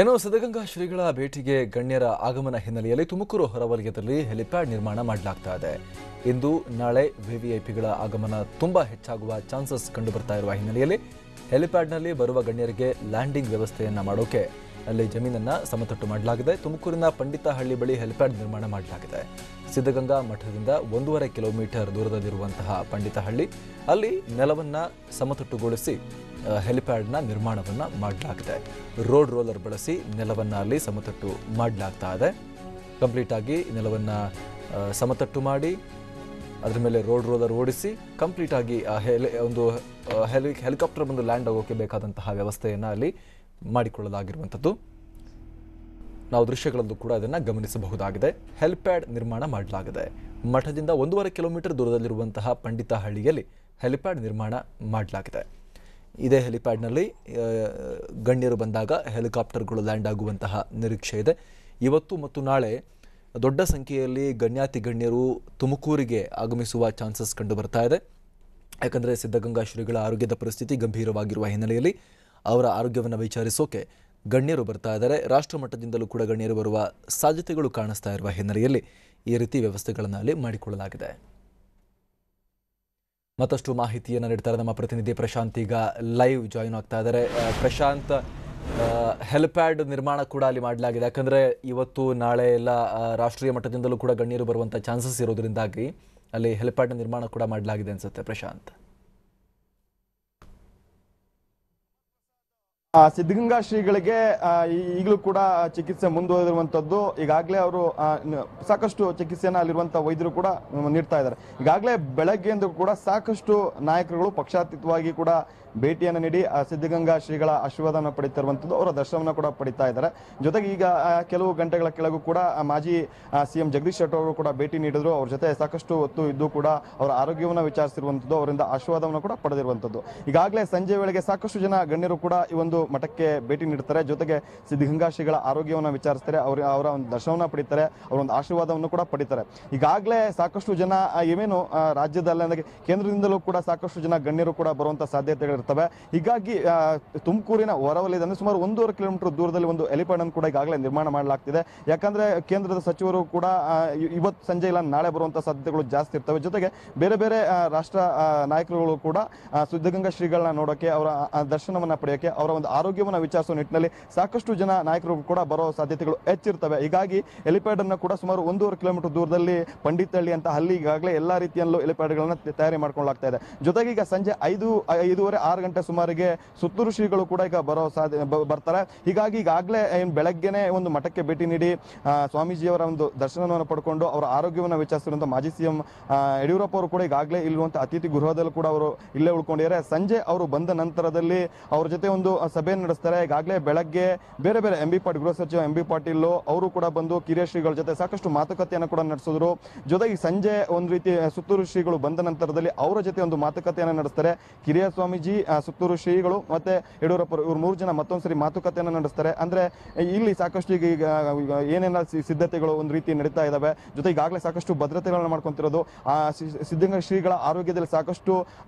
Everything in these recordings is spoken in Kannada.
ಏನೋ ಸಿದ್ಧಗಂಗಾ ಶ್ರೀಗಳ ಭೇಟಿಗೆ ಗಣ್ಯರ ಆಗಮನ ಹಿನ್ನೆಲೆಯಲ್ಲಿ ತುಮಕೂರು ಹೊರವಲಯದಲ್ಲಿ ಹೆಲಿಪ್ಯಾಡ್ ನಿರ್ಮಾಣ ಮಾಡಲಾಗ್ತಾ ಇದೆ. ಇಂದು ನಾಳೆ ವಿವಿಐಪಿಗಳ ಆಗಮನ ತುಂಬಾ ಹೆಚ್ಚಾಗುವ ಚಾನ್ಸಸ್ ಕಂಡುಬರ್ತಾ ಇರುವ ಹಿನ್ನೆಲೆಯಲ್ಲಿ ಹೆಲಿಪ್ಯಾಡ್ನಲ್ಲಿ ಬರುವ ಗಣ್ಯರಿಗೆ ಲ್ಯಾಂಡಿಂಗ್ ವ್ಯವಸ್ಥೆಯನ್ನ ಮಾಡೋಕೆ ಅಲ್ಲಿ ಜಮೀನನ್ನ ಸಮತಟ್ಟು ಮಾಡಲಾಗಿದೆ. ತುಮಕೂರಿನ ಪಂಡಿತಹಳ್ಳಿ ಬಳಿ ಹೆಲಿಪ್ಯಾಡ್ ನಿರ್ಮಾಣ ಮಾಡಲಾಗಿದೆ. ಸಿದ್ಧಗಂಗಾ ಮಠದಿಂದ 1.5 ಕಿಲೋಮೀಟರ್ ದೂರದಲ್ಲಿರುವಂತಹ ಪಂಡಿತಹಳ್ಳಿ ಅಲ್ಲಿ ನೆಲವನ್ನ ಸಮತಟ್ಟುಗೊಳಿಸಿ ಹೆಲಿಪ್ಯಾಡ್ನ ನಿರ್ಮಾಣವನ್ನು ಮಾಡಲಾಗಿದೆ. ರೋಡ್ ರೋಲರ್ ಬಳಸಿ ನೆಲವನ್ನು ಅಲ್ಲಿ ಸಮತಟ್ಟು ಮಾಡಲಾಗ್ತಾ ಇದೆ. ಕಂಪ್ಲೀಟ್ ಆಗಿ ನೆಲವನ್ನು ಸಮತಟ್ಟು ಮಾಡಿ ಅದರ ಮೇಲೆ ರೋಡ್ ರೋಲರ್ ಓಡಿಸಿ ಕಂಪ್ಲೀಟ್ ಆಗಿ ಹೆಲಿಕಾಪ್ಟರ್ ಬಂದು ಲ್ಯಾಂಡ್ ಆಗೋಕೆ ಬೇಕಾದಂತಹ ವ್ಯವಸ್ಥೆಯನ್ನು ಅಲ್ಲಿ ಮಾಡಿಕೊಳ್ಳಲಾಗಿರುವಂಥದ್ದು. ನಾವು ದೃಶ್ಯಗಳಲ್ಲೂ ಕೂಡ ಅದನ್ನು ಗಮನಿಸಬಹುದಾಗಿದೆ. ಹೆಲಿಪ್ಯಾಡ್ ನಿರ್ಮಾಣ ಮಾಡಲಾಗಿದೆ. ಮಠದಿಂದ 1.5 ಕಿಲೋಮೀಟರ್ ದೂರದಲ್ಲಿರುವಂತಹ ಪಂಡಿತಹಳ್ಳಿಯಲ್ಲಿ ಹೆಲಿಪ್ಯಾಡ್ ನಿರ್ಮಾಣ ಮಾಡಲಾಗಿದೆ. ಇದೇ ಹೆಲಿಪ್ಯಾಡ್ನಲ್ಲಿ ಗಣ್ಯರು ಬಂದಾಗ ಹೆಲಿಕಾಪ್ಟರ್ಗಳು ಲ್ಯಾಂಡ್ ಆಗುವಂತಹ ನಿರೀಕ್ಷೆ ಇದೆ. ಇವತ್ತು ಮತ್ತು ನಾಳೆ ದೊಡ್ಡ ಸಂಖ್ಯೆಯಲ್ಲಿ ಗಣ್ಯಾತಿ ಗಣ್ಯರು ತುಮಕೂರಿಗೆ ಆಗಮಿಸುವ ಚಾನ್ಸಸ್ ಕಂಡು ಬರ್ತಾ ಇದೆ. ಯಾಕಂದರೆ ಸಿದ್ಧಗಂಗಾ ಶ್ರೀಗಳ ಆರೋಗ್ಯದ ಪರಿಸ್ಥಿತಿ ಗಂಭೀರವಾಗಿರುವ ಹಿನ್ನೆಲೆಯಲ್ಲಿ ಅವರ ಆರೋಗ್ಯವನ್ನು ವಿಚಾರಿಸೋಕೆ ಗಣ್ಯರು ಬರ್ತಾ ಇದ್ದಾರೆ. ರಾಷ್ಟ್ರ ಮಟ್ಟದಿಂದಲೂ ಕೂಡ ಗಣ್ಯರು ಬರುವ ಸಾಧ್ಯತೆಗಳು ಕಾಣಿಸ್ತಾ ಇರುವ ಹಿನ್ನೆಲೆಯಲ್ಲಿ ಈ ರೀತಿ ವ್ಯವಸ್ಥೆಗಳನ್ನು ಅಲ್ಲಿ ಮಾಡಿಕೊಳ್ಳಲಾಗಿದೆ. ಮತ್ತಷ್ಟು ಮಾಹಿತಿಯನ್ನು ನೀಡ್ತಾರೆ ನಮ್ಮ ಪ್ರತಿನಿಧಿ ಪ್ರಶಾಂತ್. ಈಗ ಲೈವ್ ಜಾಯಿನ್ ಆಗ್ತಾ ಇದ್ದಾರೆ. ಪ್ರಶಾಂತ್, ಹೆಲಿಪ್ಯಾಡ್ ನಿರ್ಮಾಣ ಕೂಡ ಅಲ್ಲಿ ಮಾಡಲಾಗಿದೆ. ಯಾಕಂದರೆ ಇವತ್ತು ನಾಳೆ ಎಲ್ಲ ರಾಷ್ಟ್ರೀಯ ಮಟ್ಟದಿಂದಲೂ ಕೂಡ ಗಣ್ಯರು ಬರುವಂಥ ಚಾನ್ಸಸ್ ಇರೋದ್ರಿಂದಾಗಿ ಅಲ್ಲಿ ಹೆಲಿಪ್ಯಾಡ್ ನಿರ್ಮಾಣ ಕೂಡ ಮಾಡಲಾಗಿದೆ ಅನ್ಸುತ್ತೆ. ಪ್ರಶಾಂತ್, ಸಿದ್ಧಗಂಗಾ ಶ್ರೀಗಳಿಗೆ ಈಗಲೂ ಕೂಡ ಚಿಕಿತ್ಸೆ ಮುಂದುವರೆದಿರುವಂಥದ್ದು. ಈಗಾಗಲೇ ಅವರು ಸಾಕಷ್ಟು ಚಿಕಿತ್ಸೆಯನ್ನು ಅಲ್ಲಿರುವಂಥ ವೈದ್ಯರು ಕೂಡ ನೀಡ್ತಾ ಇದ್ದಾರೆ. ಈಗಾಗಲೇ ಬೆಳಗ್ಗೆಯಿಂದ ಕೂಡ ಸಾಕಷ್ಟು ನಾಯಕರುಗಳು ಪಕ್ಷಾತೀತವಾಗಿ ಕೂಡ ಭೇಟಿಯನ್ನು ನೀಡಿ ಸಿದ್ಧಗಂಗಾ ಶ್ರೀಗಳ ಆಶೀರ್ವಾದವನ್ನು ಪಡಿತಾ ಇರುವಂಥದ್ದು, ಅವರ ದರ್ಶನವನ್ನು ಕೂಡ ಪಡಿತಾ ಇದ್ದಾರೆ. ಜೊತೆಗೆ ಈಗ ಕೆಲವು ಗಂಟೆಗಳ ಕೆಳಗೂ ಕೂಡ ಮಾಜಿ CM ಜಗದೀಶ್ ಶೆಟ್ಟರ್ ಅವರು ಕೂಡ ಭೇಟಿ ನೀಡಿದ್ರು. ಅವ್ರ ಜೊತೆ ಸಾಕಷ್ಟು ಹೊತ್ತು ಇದ್ದು ಕೂಡ ಅವರ ಆರೋಗ್ಯವನ್ನು ವಿಚಾರಿಸಿರುವಂಥದ್ದು, ಅವರಿಂದ ಆಶೀರ್ವಾದವನ್ನು ಕೂಡ ಪಡೆದಿರುವಂಥದ್ದು. ಈಗಾಗಲೇ ಸಂಜೆ ವೇಳೆಗೆ ಸಾಕಷ್ಟು ಜನ ಗಣ್ಯರು ಕೂಡ ಈ ಒಂದು ಮಠಕ್ಕೆ ಭೇಟಿ ನೀಡ್ತಾರೆ. ಜೊತೆಗೆ ಸಿದ್ಧಗಂಗಾ ಶ್ರೀಗಳ ಆರೋಗ್ಯವನ್ನು ವಿಚಾರಿಸ್ತಾರೆ, ಅವರ ಒಂದು ದರ್ಶನವನ್ನು ಪಡಿತಾರೆ, ಅವರ ಒಂದು ಆಶೀರ್ವಾದವನ್ನು ಕೂಡ ಪಡಿತಾರೆ. ಈಗಾಗಲೇ ಸಾಕಷ್ಟು ಜನ ಏನೇನು ರಾಜ್ಯದಲ್ಲ ಕೇಂದ್ರದಿಂದಲೂ ಕೂಡ ಸಾಕಷ್ಟು ಜನ ಗಣ್ಯರು ಕೂಡ ಬರುವಂತ ಸಾಧ್ಯತೆಗಳು ಇರ್ತವೆ. ಹೀಗಾಗಿ ತುಮಕೂರಿನ ಹೊರವಲಯದಲ್ಲಿ ಸುಮಾರು 1.5 ಕಿಲೋಮೀಟರ್ ದೂರದಲ್ಲಿ ಒಂದು ಹೆಲಿಪ್ಯಾಡ್ ಅನ್ನು ಕೂಡ ಈಗಾಗಲೇ ನಿರ್ಮಾಣ ಮಾಡಲಾಗ್ತಿದೆ. ಯಾಕಂದ್ರೆ ಕೇಂದ್ರದ ಸಚಿವರು ಕೂಡ ಇವತ್ತು ಸಂಜೆ ಇಲ್ಲ ನಾಳೆ ಬರುವಂತಹ ಸಾಧ್ಯತೆಗಳು ಜಾಸ್ತಿ ಇರ್ತವೆ. ಜೊತೆಗೆ ಬೇರೆ ಬೇರೆ ರಾಷ್ಟ್ರ ನಾಯಕರುಗಳು ಕೂಡ ಸಿದ್ಧಗಂಗಾ ಶ್ರೀಗಳನ್ನ ನೋಡೋಕೆ, ಅವರ ದರ್ಶನವನ್ನ ಪಡೆಯೋಕೆ, ಅವರ ಒಂದು ಆರೋಗ್ಯವನ್ನು ವಿಚಾರಿಸುವ ನಿಟ್ಟಿನಲ್ಲಿ ಸಾಕಷ್ಟು ಜನ ನಾಯಕರು ಕೂಡ ಬರೋ ಸಾಧ್ಯತೆಗಳು ಹೆಚ್ಚಿರ್ತವೆ. ಹೀಗಾಗಿ ಹೆಲಿಪ್ಯಾಡ್ ಅನ್ನು ಕೂಡ ಸುಮಾರು 1.5 ಕಿಲೋಮೀಟರ್ ದೂರದಲ್ಲಿ ಪಂಡಿತಹಳ್ಳಿ ಅಂತ ಅಲ್ಲಿ ಈಗಾಗಲೇ ಎಲ್ಲಾ ರೀತಿಯಲ್ಲೂ ಹೆಲಿಪ್ಯಾಡ್ಗಳನ್ನ ತಯಾರಿ ಮಾಡ್ಕೊಳ್ಳಲಾಗ್ತಾ ಇದೆ. ಜೊತೆಗೆ ಈಗ ಸಂಜೆ 5:30-6 ಗಂಟೆ ಸುಮಾರಿಗೆ ಸುತ್ತೂರು ಶ್ರೀಗಳು ಕೂಡ ಈಗ ಬರ್ತಾರೆ. ಹೀಗಾಗಿ ಈಗಾಗಲೇ ಬೆಳಗ್ಗೆನೆ ಒಂದು ಮಠಕ್ಕೆ ಭೇಟಿ ನೀಡಿ ಸ್ವಾಮೀಜಿಯವರ ಒಂದು ದರ್ಶನವನ್ನು ಪಡ್ಕೊಂಡು ಅವರ ಆರೋಗ್ಯವನ್ನು ವಿಚಾರಿಸಿರುವಂತಹ ಮಾಜಿ CM ಯಡಿಯೂರಪ್ಪ ಅವರು ಕೂಡ ಈಗಾಗಲೇ ಇಲ್ಲಿರುವಂತಹ ಅತಿಥಿ ಗೃಹದಲ್ಲಿ ಕೂಡ ಅವರು ಇಲ್ಲೇ ಉಳ್ಕೊಂಡಿದ್ದಾರೆ. ಸಂಜೆ ಅವರು ಬಂದ ನಂತರದಲ್ಲಿ ಅವ್ರ ಜೊತೆ ಒಂದು ಸಭೆಯನ್ನು ನಡೆಸ್ತಾರೆ. ಈಗಾಗಲೇ ಬೆಳಗ್ಗೆ ಬೇರೆ ಬೇರೆ ಗೃಹ ಸಚಿವ MB ಪಾಟೀಲ್ ಅವರು ಕೂಡ ಬಂದು ಕಿರಿಯ ಶ್ರೀಗಳ ಜೊತೆ ಸಾಕಷ್ಟು ಮಾತುಕತೆಯನ್ನು ಕೂಡ ನಡೆಸಿದ್ರು. ಜೊತೆಗೆ ಸಂಜೆ ಒಂದು ರೀತಿ ಸುತ್ತೂರು ಶ್ರೀಗಳು ಬಂದ ನಂತರದಲ್ಲಿ ಅವರ ಜೊತೆ ಒಂದು ಮಾತುಕತೆಯನ್ನು ನಡೆಸ್ತಾರೆ. ಕಿರಿಯ ಸ್ವಾಮೀಜಿ, ಸುತ್ತೂರು ಶ್ರೀಗಳು ಮತ್ತೆ ಯಡಿಯೂರಪ್ಪ ಇವ್ರು 3 ಜನ ಮತ್ತೊಂದ್ಸರಿ ಮಾತುಕತೆಯನ್ನು ನಡೆಸ್ತಾರೆ. ಅಂದ್ರೆ ಇಲ್ಲಿ ಸಾಕಷ್ಟು ಈಗ ಏನೇನ ಸಿದ್ಧತೆಗಳು ಒಂದು ರೀತಿ ನಡೀತಾ ಇದಾವೆ. ಜೊತೆ ಈಗಾಗಲೇ ಸಾಕಷ್ಟು ಭದ್ರತೆಗಳನ್ನ ಮಾಡ್ಕೊಂತಿರೋದು. ಸಿದ್ಧಗಂಗಾ ಶ್ರೀಗಳ ಆರೋಗ್ಯದಲ್ಲಿ ಸಾಕಷ್ಟು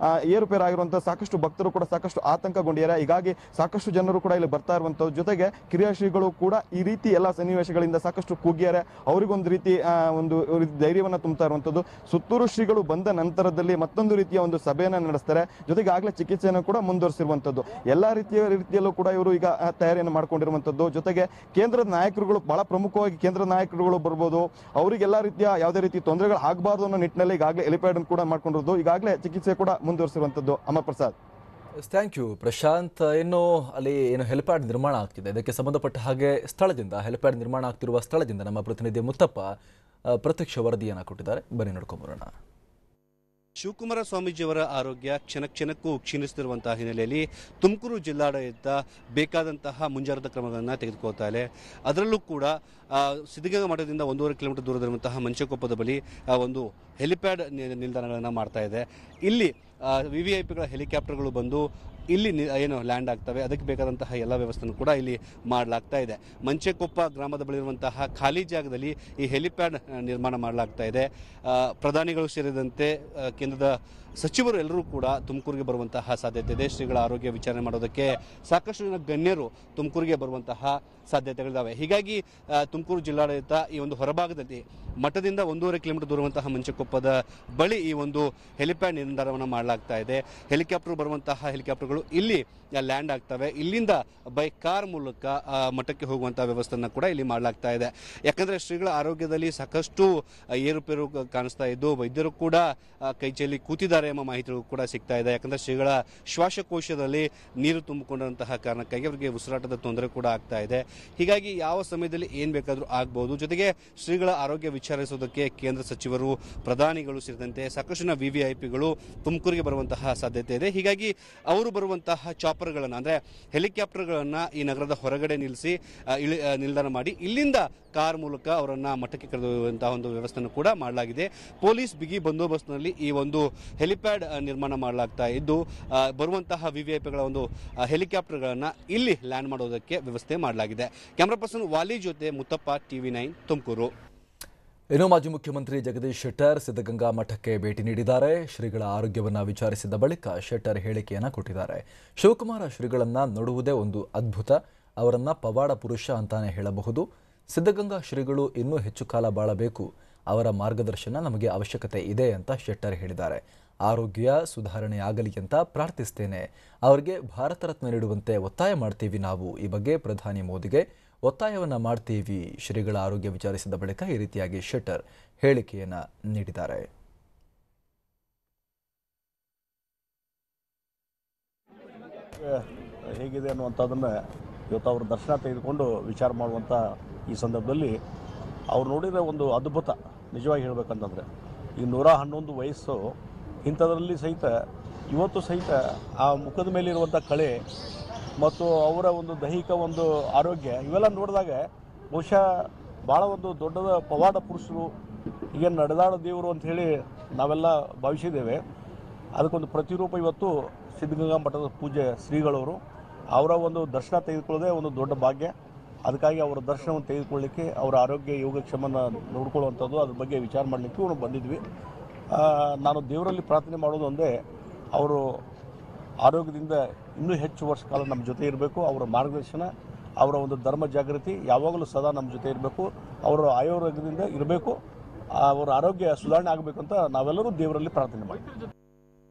ಏರುಪೇರಾಗಿರುವಂತಹ ಸಾಕಷ್ಟು ಭಕ್ತರು ಕೂಡ ಸಾಕಷ್ಟು ಆತಂಕಗೊಂಡಿದ್ದಾರೆ. ಹೀಗಾಗಿ ಸಾಕಷ್ಟು ಜನರು ಕೂಡ ಇಲ್ಲಿ ಬರ್ತಾ ಇರುವಂತದ್ದು. ಜೊತೆಗೆ ಕಿರಿಯ ಶ್ರೀಗಳು ಕೂಡ ಈ ರೀತಿ ಎಲ್ಲ ಸನ್ನಿವೇಶಗಳಿಂದ ಸಾಕಷ್ಟು ಕುಗ್ಗಿದ್ದಾರೆ. ಅವರಿಗೊಂದು ರೀತಿ ಒಂದು ಧೈರ್ಯವನ್ನ ತುಂಬುತ್ತಾ ಇರುವಂತದ್ದು. ಸುತ್ತೂರು ಶ್ರೀಗಳು ಬಂದ ನಂತರದಲ್ಲಿ ಮತ್ತೊಂದು ರೀತಿಯ ಒಂದು ಸಭೆಯನ್ನ ನಡೆಸ್ತಾರೆ. ಜೊತೆಗೆ ಆಗಲೇ ಚಿಕಿತ್ಸೆಯನ್ನು ಕೂಡ ಮುಂದುವರಿಸಿರುವಂತದ್ದು. ಎಲ್ಲಾ ರೀತಿಯಲ್ಲೂ ಕೂಡ ಇವರು ಈಗ ತಯಾರಿಯನ್ನು ಮಾಡ್ಕೊಂಡಿರುವಂತದ್ದು. ಜೊತೆಗೆ ಕೇಂದ್ರದ ನಾಯಕರುಗಳು ಬಹಳ ಪ್ರಮುಖವಾಗಿ ಕೇಂದ್ರದ ನಾಯಕರುಗಳು ಬರ್ಬೋದು, ಅವರಿಗೆಲ್ಲಾ ರೀತಿಯ ಯಾವುದೇ ರೀತಿ ತೊಂದರೆಗಳು ಆಗಬಾರದು ಅನ್ನೋ ನಿಟ್ಟಿನಲ್ಲಿ ಈಗಾಗಲೇ ಹೆಲಿಪ್ಯಾಡ್ ಕೂಡ ಮಾಡ್ಕೊಂಡಿರೋದು. ಈಗಾಗಲೇ ಚಿಕಿತ್ಸೆ ಕೂಡ ಮುಂದುವರಿಸಿರುವಂತದ್ದು. ಅಮರ್ ಪ್ರಸಾದ್. Thank you Prashant. ಇನ್ನು ಅಲ್ಲಿ ಹೆಲಿಪ್ಯಾಡ್ ನಿರ್ಮಾಣ ಆಗ್ತಿದೆ, ಇದಕ್ಕೆ ಸಂಬಂಧಪಟ್ಟ ಹಾಗೆ ಹೆಲಿಪ್ಯಾಡ್ ನಿರ್ಮಾಣ ಆಗ್ತಿರುವ ಸ್ಥಳದಿಂದ ನಮ್ಮ ಪ್ರತಿನಿಧಿ ಮುತ್ತಪ್ಪ ಪ್ರತ್ಯಕ್ಷ ವರದಿಯನ್ನು ಕೊಟ್ಟಿದ್ದಾರೆ. ಬನ್ನಿ ನೋಡ್ಕೊಂಬರೋಣ. ಶಿವಕುಮಾರ ಸ್ವಾಮೀಜಿಯವರ ಆರೋಗ್ಯ ಕ್ಷಣಕ್ಕೂ ಕ್ಷೀಣಿಸುತ್ತಿರುವಂತಹ ಹಿನ್ನೆಲೆಯಲ್ಲಿ ತುಮಕೂರು ಜಿಲ್ಲಾಡಳಿತ ಬೇಕಾದಂತಹ ಮುಂಜಾಗ್ರತಾ ಕ್ರಮಗಳನ್ನು ತೆಗೆದುಕೊಳ್ತಾ ಇದೆ. ಅದರಲ್ಲೂ ಕೂಡ ಸಿದ್ಧಗಂಗಾ ಮಠದಿಂದ 1.5 ಕಿಲೋಮೀಟರ್ ದೂರದಲ್ಲಿರುವಂತಹ ಮಂಚಕೊಪ್ಪದ ಬಳಿ ಒಂದು ಹೆಲಿಪ್ಯಾಡ್ ನಿಲ್ದಾಣಗಳನ್ನು ಮಾಡ್ತಾ ಇದೆ. ಇಲ್ಲಿ ವಿವಿಐಪಿಗಳ ಹೆಲಿಕಾಪ್ಟರ್ಗಳು ಬಂದು ಇಲ್ಲಿ ಏನು ಲ್ಯಾಂಡ್ ಆಗ್ತವೆ, ಅದಕ್ಕೆ ಬೇಕಾದಂತಹ ಎಲ್ಲ ವ್ಯವಸ್ಥೆಯನ್ನು ಕೂಡ ಇಲ್ಲಿ ಮಾಡಲಾಗ್ತಾ ಇದೆ. ಮಂಚೆಕೊಪ್ಪ ಗ್ರಾಮದ ಬಳಿ ಇರುವಂತಹ ಖಾಲಿ ಜಾಗದಲ್ಲಿ ಈ ಹೆಲಿಪ್ಯಾಡ್ ನಿರ್ಮಾಣ ಮಾಡಲಾಗ್ತಾ ಇದೆ. ಪ್ರಧಾನಿಗಳು ಸೇರಿದಂತೆ ಕೇಂದ್ರದ ಸಚಿವರು ಎಲ್ಲರೂ ಕೂಡ ತುಮಕೂರಿಗೆ ಬರುವಂತಹ ಸಾಧ್ಯತೆ ಇದೆ. ಶ್ರೀಗಳ ಆರೋಗ್ಯ ವಿಚಾರಣೆ ಮಾಡೋದಕ್ಕೆ ಸಾಕಷ್ಟು ಜನ ಗಣ್ಯರು ತುಮಕೂರಿಗೆ ಬರುವಂತಹ ಸಾಧ್ಯತೆಗಳಿದ್ದಾವೆ. ಹೀಗಾಗಿ ತುಮಕೂರು ಜಿಲ್ಲಾಡಳಿತ ಈ ಒಂದು ಹೊರಭಾಗದಲ್ಲಿ ಮಠದಿಂದ 1.5 ಕಿಲೋಮೀಟರ್ ದೂರುವಂತಹ ಮಂಚಕೊಪ್ಪದ ಬಳಿ ಈ ಒಂದು ಹೆಲಿಪ್ಯಾಡ್ ನಿರ್ಧಾರವನ್ನು ಮಾಡಲಾಗ್ತಾ ಇದೆ. ಹೆಲಿಕಾಪ್ಟರ್ ಬರುವಂತಹ ಹೆಲಿಕಾಪ್ಟರ್ಗಳು ಇಲ್ಲಿ ಲ್ಯಾಂಡ್ ಆಗ್ತವೆ. ಇಲ್ಲಿಂದ ಬೈ ಕಾರ್ ಮೂಲಕ ಮಠಕ್ಕೆ ಹೋಗುವಂತಹ ವ್ಯವಸ್ಥೆಯನ್ನು ಕೂಡ ಇಲ್ಲಿ ಮಾಡಲಾಗ್ತಾ ಇದೆ. ಯಾಕಂದರೆ ಶ್ರೀಗಳ ಆರೋಗ್ಯದಲ್ಲಿ ಸಾಕಷ್ಟು ಏರುಪೇರು ಕಾಣಿಸ್ತಾ ಇದ್ದು ವೈದ್ಯರು ಕೂಡ ಕೈಚೆಯಲ್ಲಿ ಕೂತಿದ್ದಾರೆ ಎಂಬ ಮಾಹಿತಿಗಳು ಕೂಡ ಸಿಗ್ತಾ ಇದೆ. ಯಾಕಂದರೆ ಶ್ರೀಗಳ ಶ್ವಾಸಕೋಶದಲ್ಲಿ ನೀರು ತುಂಬಿಕೊಂಡಂತಹ ಕಾರಣಕ್ಕಾಗಿ ಅವರಿಗೆ ಉಸಿರಾಟದ ತೊಂದರೆ ಕೂಡ ಆಗ್ತಾ ಇದೆ. ಹೀಗಾಗಿ ಯಾವ ಸಮಯದಲ್ಲಿ ಏನು ಬೇಕಾದರೂ ಆಗ್ಬೋದು. ಜೊತೆಗೆ ಶ್ರೀಗಳ ಆರೋಗ್ಯ ವಿಚಾರಿಸುವುದಕ್ಕೆ ಕೇಂದ್ರ ಸಚಿವರು, ಪ್ರಧಾನಿಗಳು ಸೇರಿದಂತೆ ಸಾಕಷ್ಟು ವಿವಿಐಪಿಗಳು ತುಮಕೂರಿಗೆ ಬರುವಂತಹ ಸಾಧ್ಯತೆ ಇದೆ. ಹೀಗಾಗಿ ಅವರು ಬರುವಂತಹ ಚಾಪರ್ಗಳನ್ನು ಅಂದರೆ ಹೆಲಿಕಾಪ್ಟರ್ಗಳನ್ನು ಈ ನಗರದ ಹೊರಗಡೆ ನಿಲ್ಲಿಸಿ ನಿಲ್ದಾಣ ಮಾಡಿ ಇಲ್ಲಿಂದ ಕಾರ್ ಮೂಲಕ ಅವರನ್ನು ಮಠಕ್ಕೆ ಕರೆದೊಯ್ಯುವಂತಹ ಒಂದು ವ್ಯವಸ್ಥೆಯನ್ನು ಕೂಡ ಮಾಡಲಾಗಿದೆ. ಪೊಲೀಸ್ ಬಿಗಿ ಬಂದೋಬಸ್ತ್ನಲ್ಲಿ ಈ ಒಂದು ಹೆಲಿಪ್ಯಾಡ್ ನಿರ್ಮಾಣ ಮಾಡಲಾಗ್ತಾ ಇದ್ದು ಬರುವಂತಹ ವಿವಿಐಪಿಗಳ ಒಂದು ಹೆಲಿಕಾಪ್ಟರ್ಗಳನ್ನು ಇಲ್ಲಿ ಲ್ಯಾಂಡ್ ಮಾಡೋದಕ್ಕೆ ವ್ಯವಸ್ಥೆ ಮಾಡಲಾಗಿದೆ. ಕ್ಯಾಮರಾ ಪರ್ಸನ್ ವಾಲಿ ಜೊತೆ ಮುತ್ತಪ್ಪ, TV9 ತುಮಕೂರು. ಇನ್ನು ಮಾಜಿ ಮುಖ್ಯಮಂತ್ರಿ ಜಗದೀಶ್ ಶೆಟ್ಟರ್ ಸಿದ್ಧಗಂಗಾ ಮಠಕ್ಕೆ ಭೇಟಿ ನೀಡಿದ್ದಾರೆ. ಶ್ರೀಗಳ ಆರೋಗ್ಯವನ್ನು ವಿಚಾರಿಸಿದ ಬಳಿಕ ಶೆಟ್ಟರ್ ಹೇಳಿಕೆಯನ್ನು ಕೊಟ್ಟಿದ್ದಾರೆ. ಶಿವಕುಮಾರ ಶ್ರೀಗಳನ್ನ ನೋಡುವುದೇ ಒಂದು ಅದ್ಭುತ. ಅವರನ್ನ ಪವಾಡ ಪುರುಷ ಅಂತಾನೆ ಹೇಳಬಹುದು. ಸಿದ್ಧಗಂಗಾ ಶ್ರೀಗಳು ಇನ್ನೂ ಹೆಚ್ಚು ಕಾಲ ಬಾಳಬೇಕು. ಅವರ ಮಾರ್ಗದರ್ಶನ ನಮಗೆ ಅವಶ್ಯಕತೆ ಇದೆ ಅಂತ ಶೆಟ್ಟರ್ ಹೇಳಿದ್ದಾರೆ. ಆರೋಗ್ಯ ಸುಧಾರಣೆಯಾಗಲಿ ಅಂತ ಪ್ರಾರ್ಥಿಸ್ತೇನೆ. ಅವರಿಗೆ ಭಾರತ ರತ್ನ ನೀಡುವಂತೆ ಒತ್ತಾಯ ಮಾಡ್ತೀವಿ ನಾವು. ಈ ಬಗ್ಗೆ ಪ್ರಧಾನಿ ಮೋದಿಗೆ ಒತ್ತಾಯವನ್ನ ಮಾಡ್ತೀವಿ. ಶ್ರೀಗಳ ಆರೋಗ್ಯ ವಿಚಾರಿಸಿದ ಬಳಿಕ ಈ ರೀತಿಯಾಗಿ ಶೆಟ್ಟರ್ ಹೇಳಿಕೆಯನ್ನ ನೀಡಿದ್ದಾರೆ. ಹೇಗಿದೆ ಅನ್ನುವಂಥದ್ದನ್ನು ಇವತ್ತು ಅವ್ರ ದರ್ಶನ ತೆಗೆದುಕೊಂಡು ವಿಚಾರ ಮಾಡುವಂಥ ಈ ಸಂದರ್ಭದಲ್ಲಿ ಅವ್ರು ನೋಡಿದರೆ ಒಂದು ಅದ್ಭುತ. ನಿಜವಾಗಿ ಹೇಳಬೇಕಂತಂದರೆ ಈ 111 ವಯಸ್ಸು ಇಂಥದ್ರಲ್ಲಿ ಸಹಿತ ಇವತ್ತು ಸಹಿತ ಆ ಮುಖದ ಮೇಲಿರುವಂಥ ಕಳೆ ಮತ್ತು ಅವರ ಒಂದು ದೈಹಿಕ ಒಂದು ಆರೋಗ್ಯ ಇವೆಲ್ಲ ನೋಡಿದಾಗ ಬಹುಶಃ ಭಾಳ ಒಂದು ದೊಡ್ಡದ ಪವಾಡ ಪುರುಷರು, ಈಗೇನು ನಡೆದಾಡೋ ದೇವರು ಅಂಥೇಳಿ ನಾವೆಲ್ಲ ಭಾವಿಸಿದ್ದೇವೆ. ಅದಕ್ಕೊಂದು ಪ್ರತಿರೂಪ ಇವತ್ತು ಸಿದ್ಧಗಂಗಾ ಮಠದ ಪೂಜ್ಯ ಶ್ರೀಗಳವರು. ಅವರ ಒಂದು ದರ್ಶನ ತೆಗೆದುಕೊಳ್ಳೋದೇ ಒಂದು ದೊಡ್ಡ ಭಾಗ್ಯ. ಅದಕ್ಕಾಗಿ ಅವರ ದರ್ಶನವನ್ನು ತೆಗೆದುಕೊಳ್ಳಲಿಕ್ಕೆ, ಅವರ ಆರೋಗ್ಯ ಯೋಗಕ್ಷೇಮನ ನೋಡ್ಕೊಳ್ಳುವಂಥದ್ದು, ಅದ್ರ ಬಗ್ಗೆ ವಿಚಾರ ಮಾಡಲಿಕ್ಕೆ ನಾವು ಬಂದಿದ್ವಿ. ನಾನು ದೇವರಲ್ಲಿ ಪ್ರಾರ್ಥನೆ ಮಾಡೋದು ಒಂದೇ, ಅವರು ಆರೋಗ್ಯದಿಂದ ಇನ್ನೂ ಹೆಚ್ಚು ವರ್ಷ ಕಾಲ ನಮ್ಮ ಜೊತೆ ಇರಬೇಕು. ಅವರ ಮಾರ್ಗದರ್ಶನ, ಅವರ ಒಂದು ಧರ್ಮ ಜಾಗೃತಿ ಯಾವಾಗಲೂ ಸದಾ ನಮ್ಮ ಜೊತೆ ಇರಬೇಕು. ಅವರ ಆರೋಗ್ಯದಿಂದ ಇರಬೇಕು. ಅವರ ಆರೋಗ್ಯ ಸುಧಾರಣೆ ಆಗಬೇಕು ಅಂತ ನಾವೆಲ್ಲರೂ ದೇವರಲ್ಲಿ ಪ್ರಾರ್ಥನೆ ಮಾಡ್ತೀವಿ.